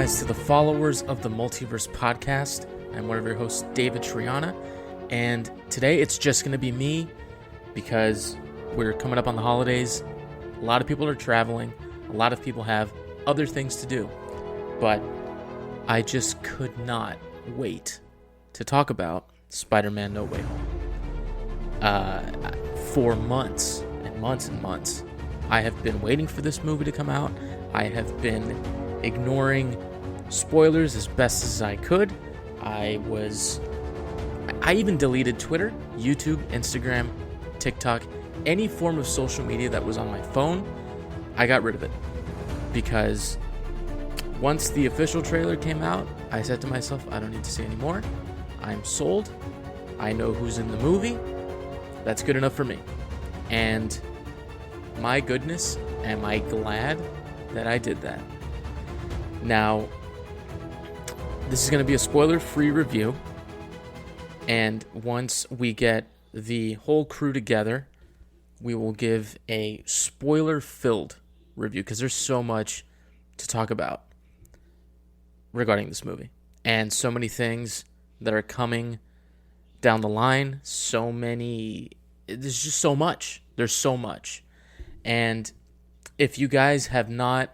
guys to the followers of the Multiverse podcast. I'm one of your hosts, David Triana, and today it's just going to be me because we're coming up on the holidays. A lot of people are traveling. A lot of people have other things to do, but I just could not wait to talk about Spider-Man No Way Home. For months and months and months, I have been waiting for this movie to come out. I have been ignoring spoilers as best as I could. I even deleted Twitter, YouTube, Instagram, TikTok, any form of social media that was on my phone. I got rid of it because once the official trailer came out, I said to myself, I don't need to see any more. I'm sold. I know who's in the movie. That's good enough for me. And my goodness, am I glad that I did that. Now, this is going to be a spoiler-free review, and once we get the whole crew together, we will give a spoiler-filled review, because there's so much to talk about regarding this movie, and so many things that are coming down the line, there's just so much. There's so much. And if you guys have not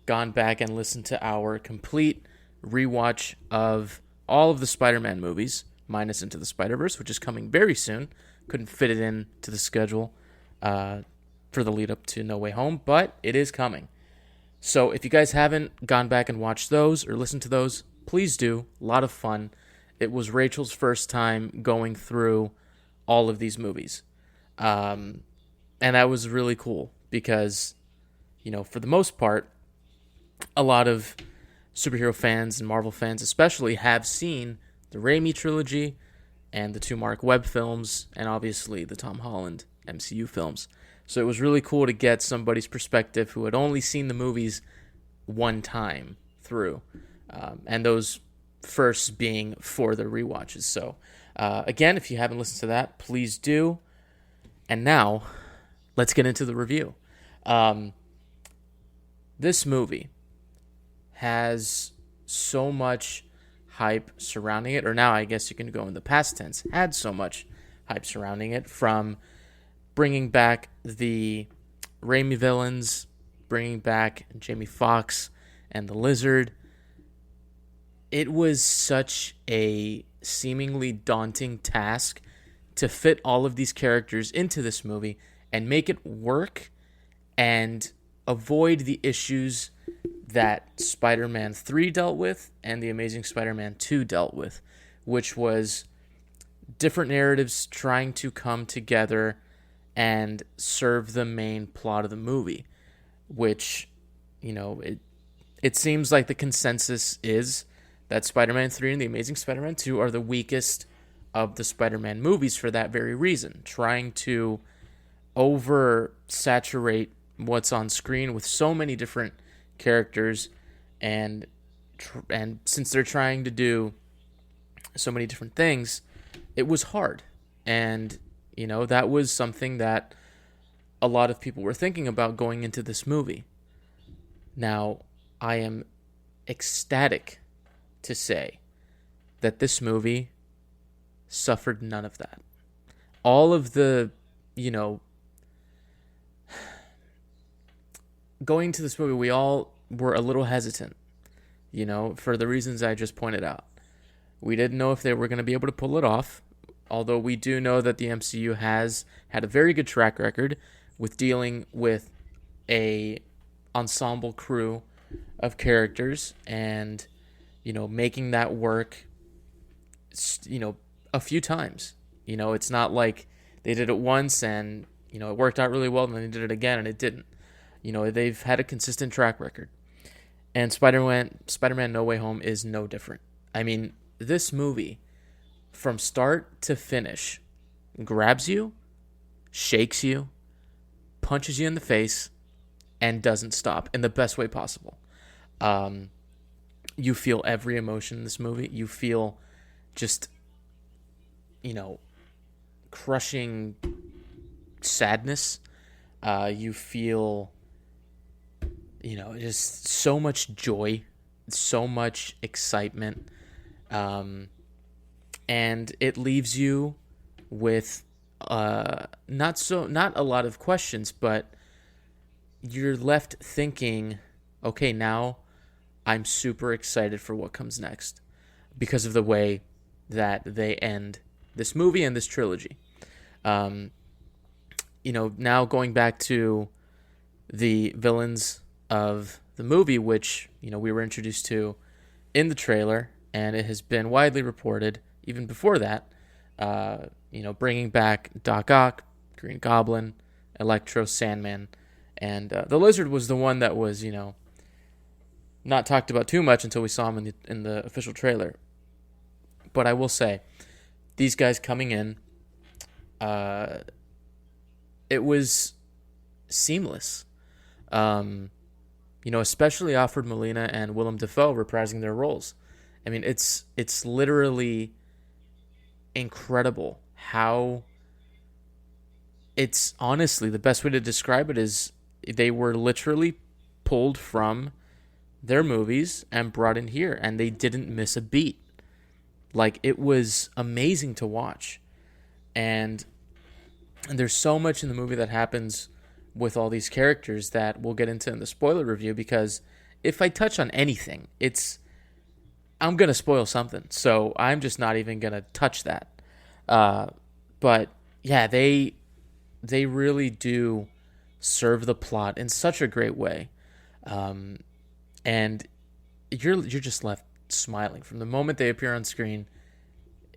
gone back and listened to our complete rewatch of all of the Spider-Man movies, minus Into the Spider-Verse, which is coming very soon. Couldn't fit it into the schedule for the lead up to No Way Home, but it is coming. So if you guys haven't gone back and watched those or listened to those, please do. A lot of fun. It was Rachel's first time going through all of these movies. And that was really cool because, for the most part, a lot of superhero fans and Marvel fans especially have seen the Raimi trilogy and the two Mark Webb films and obviously the Tom Holland MCU films. So it was really cool to get somebody's perspective who had only seen the movies one time through. And those first being for the rewatches. So again, if you haven't listened to that, please do. And now, let's get into the review. This movie has so much hype surrounding it, or now I guess you can go in the past tense, had so much hype surrounding it, from bringing back the Raimi villains, bringing back Jamie Foxx and the Lizard. It was such a seemingly daunting task to fit all of these characters into this movie and make it work and avoid the issues that Spider-Man 3 dealt with and The Amazing Spider-Man 2 dealt with, which was different narratives trying to come together and serve the main plot of the movie, which, it seems like the consensus is that Spider-Man 3 and The Amazing Spider-Man 2 are the weakest of the Spider-Man movies for that very reason, trying to oversaturate what's on screen with so many different characters, and since they're trying to do so many different things, it was hard. And that was something that a lot of people were thinking about going into this movie. Now, I am ecstatic to say that this movie suffered none of that. All of the, going to this movie, we all were a little hesitant, for the reasons I just pointed out. We didn't know if they were going to be able to pull it off, although we do know that the MCU has had a very good track record with dealing with a ensemble crew of characters and, making that work, a few times. It's not like they did it once and, it worked out really well, and then they did it again and it didn't. They've had a consistent track record. And Spider-Man No Way Home is no different. I mean, this movie, from start to finish, grabs you, shakes you, punches you in the face, and doesn't stop in the best way possible. You feel every emotion in this movie. You feel just, crushing sadness. You feel, just so much joy so much excitement, and it leaves you with not a lot of questions, but you're left thinking, okay, now I'm super excited for what comes next because of the way that they end this movie and this trilogy. Now going back to the villains of the movie, which, we were introduced to in the trailer, and it has been widely reported even before that, bringing back Doc Ock, Green Goblin, Electro, Sandman, and the Lizard was the one that was, not talked about too much until we saw him in the official trailer. But I will say, these guys coming in, it was seamless. Especially Alfred Molina and Willem Dafoe reprising their roles. I mean, it's literally incredible how it's honestly the best way to describe it is they were literally pulled from their movies and brought in here, and they didn't miss a beat. Like, it was amazing to watch. And there's so much in the movie that happens with all these characters that we'll get into in the spoiler review, because if I touch on anything, I'm going to spoil something. So I'm just not even going to touch that. But yeah, they really do serve the plot in such a great way. And you're just left smiling from the moment they appear on screen.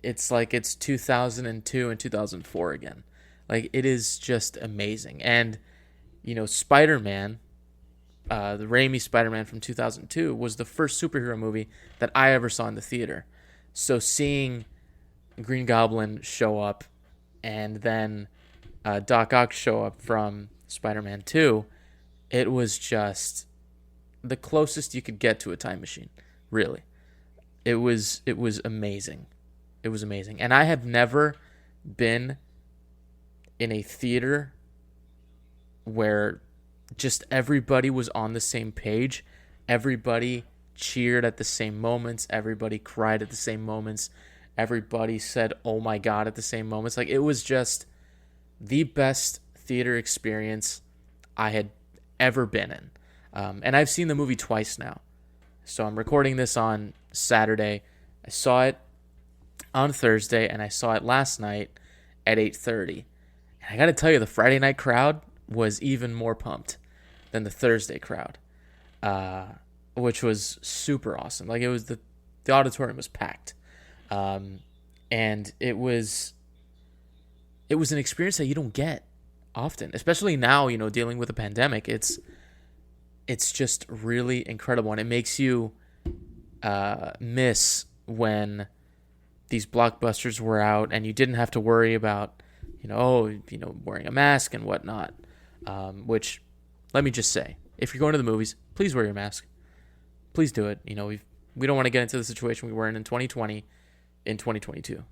It's like it's 2002 and 2004 again. Like, it is just amazing. And Spider-Man, the Raimi Spider-Man from 2002 was the first superhero movie that I ever saw in the theater. So seeing Green Goblin show up and then Doc Ock show up from Spider-Man 2, it was just the closest you could get to a time machine, really. It was amazing. It was amazing. And I have never been in a theater where just everybody was on the same page. Everybody cheered at the same moments. Everybody cried at the same moments. Everybody said, "Oh my God," at the same moments. Like, it was just the best theater experience I had ever been in. And I've seen the movie twice now. So I'm recording this on Saturday. I saw it on Thursday, and I saw it last night at 8:30. And I got to tell you, the Friday night crowd was even more pumped than the Thursday crowd, which was super awesome. Like, it was the auditorium was packed, and it was an experience that you don't get often, especially now. Dealing with a pandemic, it's just really incredible, and it makes you miss when these blockbusters were out and you didn't have to worry about wearing a mask and whatnot. Which, let me just say, if you're going to the movies, please wear your mask. Please do it. We don't want to get into the situation we were in 2020, in 2022,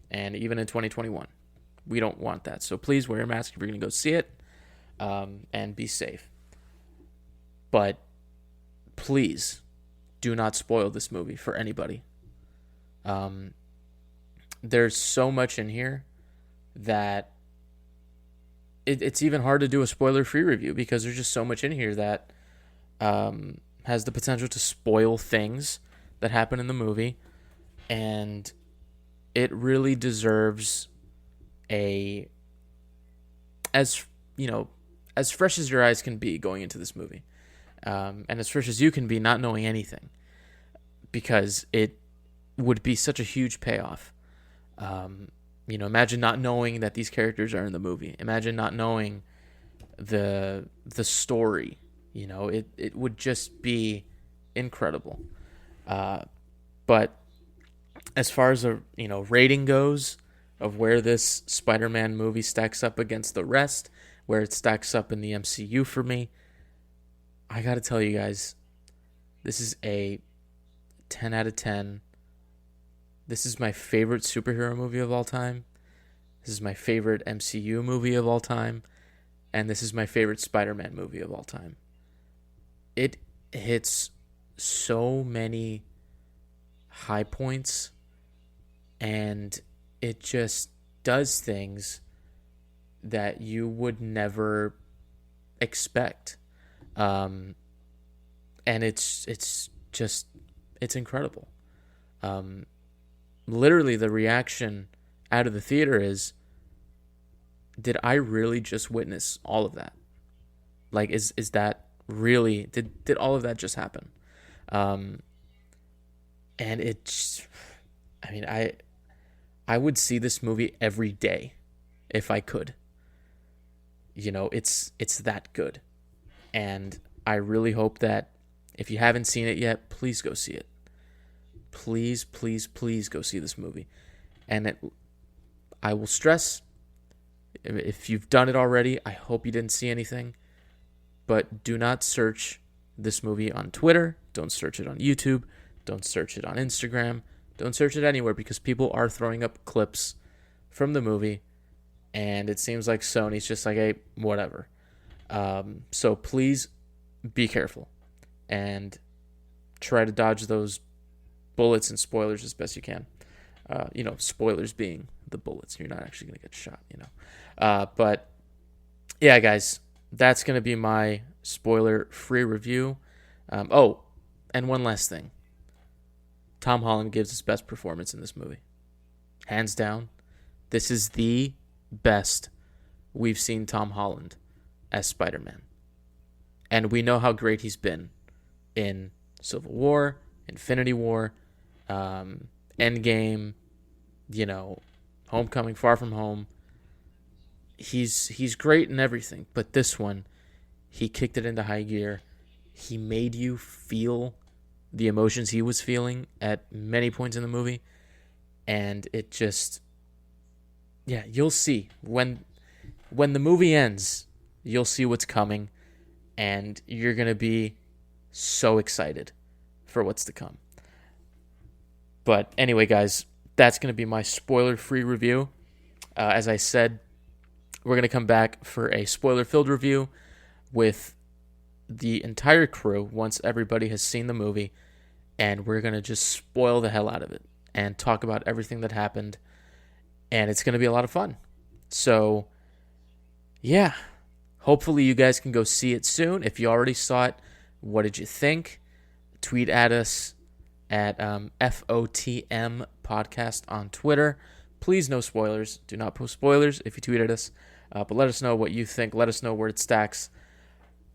and even in 2021. We don't want that. So please wear your mask if you're going to go see it, and be safe. But please do not spoil this movie for anybody. There's so much in here that it's even hard to do a spoiler-free review, because there's just so much in here that has the potential to spoil things that happen in the movie, and it really deserves as fresh as your eyes can be going into this movie, and as fresh as you can be not knowing anything, because it would be such a huge payoff. Imagine not knowing that these characters are in the movie. Imagine not knowing the story. It would just be incredible. But as far as a rating goes, of where this Spider-Man movie stacks up against the rest, where it stacks up in the MCU for me, I gotta tell you guys, this is a 10 out of 10. This is my favorite superhero movie of all time. This is my favorite MCU movie of all time. And this is my favorite Spider-Man movie of all time. It hits so many high points, and it just does things that you would never expect. And it's incredible. Literally the reaction out of the theater is, did I really just witness all of that? Like, is that really, did all of that just happen? And it's, I mean, I would see this movie every day if I could. You know, it's that good. And I really hope that if you haven't seen it yet, please go see it. Please, please, please go see this movie. And I will stress, if you've done it already, I hope you didn't see anything. But do not search this movie on Twitter. Don't search it on YouTube. Don't search it on Instagram. Don't search it anywhere, because people are throwing up clips from the movie. And it seems like Sony's just like, hey, whatever. So please be careful. And try to dodge those bullets and spoilers as best you can. Spoilers being the bullets. You're not actually going to get shot, But, yeah, guys, that's going to be my spoiler-free review. And one last thing. Tom Holland gives his best performance in this movie. Hands down. This is the best we've seen Tom Holland as Spider-Man. And we know how great he's been in Civil War, Infinity War, Endgame, Homecoming, Far From Home. He's great in everything, but this one, he kicked it into high gear. He made you feel the emotions he was feeling at many points in the movie, and it just, you'll see when the movie ends, you'll see what's coming, and you're gonna be so excited for what's to come. But anyway, guys, that's gonna be my spoiler-free review. As I said, we're going to come back for a spoiler-filled review with the entire crew once everybody has seen the movie, and we're going to just spoil the hell out of it and talk about everything that happened, and it's going to be a lot of fun. So, yeah, hopefully you guys can go see it soon. If you already saw it, what did you think? Tweet at us at FOTM Podcast on Twitter. Please, no spoilers. Do not post spoilers if you tweet at us. But let us know what you think. Let us know where it stacks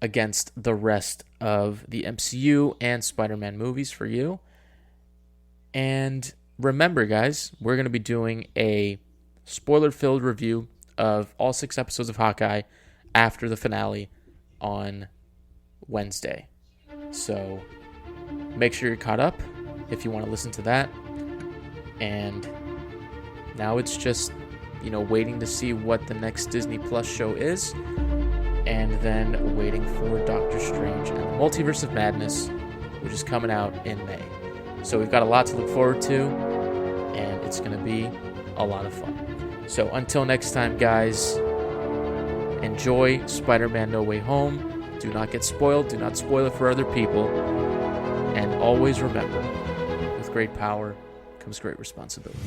against the rest of the MCU and Spider-Man movies for you. And remember, guys, we're going to be doing a spoiler-filled review of all 6 episodes of Hawkeye after the finale on Wednesday. So make sure you're caught up if you want to listen to that. And now it's just, waiting to see what the next Disney Plus show is, and then waiting for Doctor Strange and the Multiverse of Madness, which is coming out in May. So we've got a lot to look forward to, and it's going to be a lot of fun. So until next time, guys, enjoy Spider-Man No Way Home. Do not get spoiled. Do not spoil it for other people. And always remember, with great power comes great responsibility.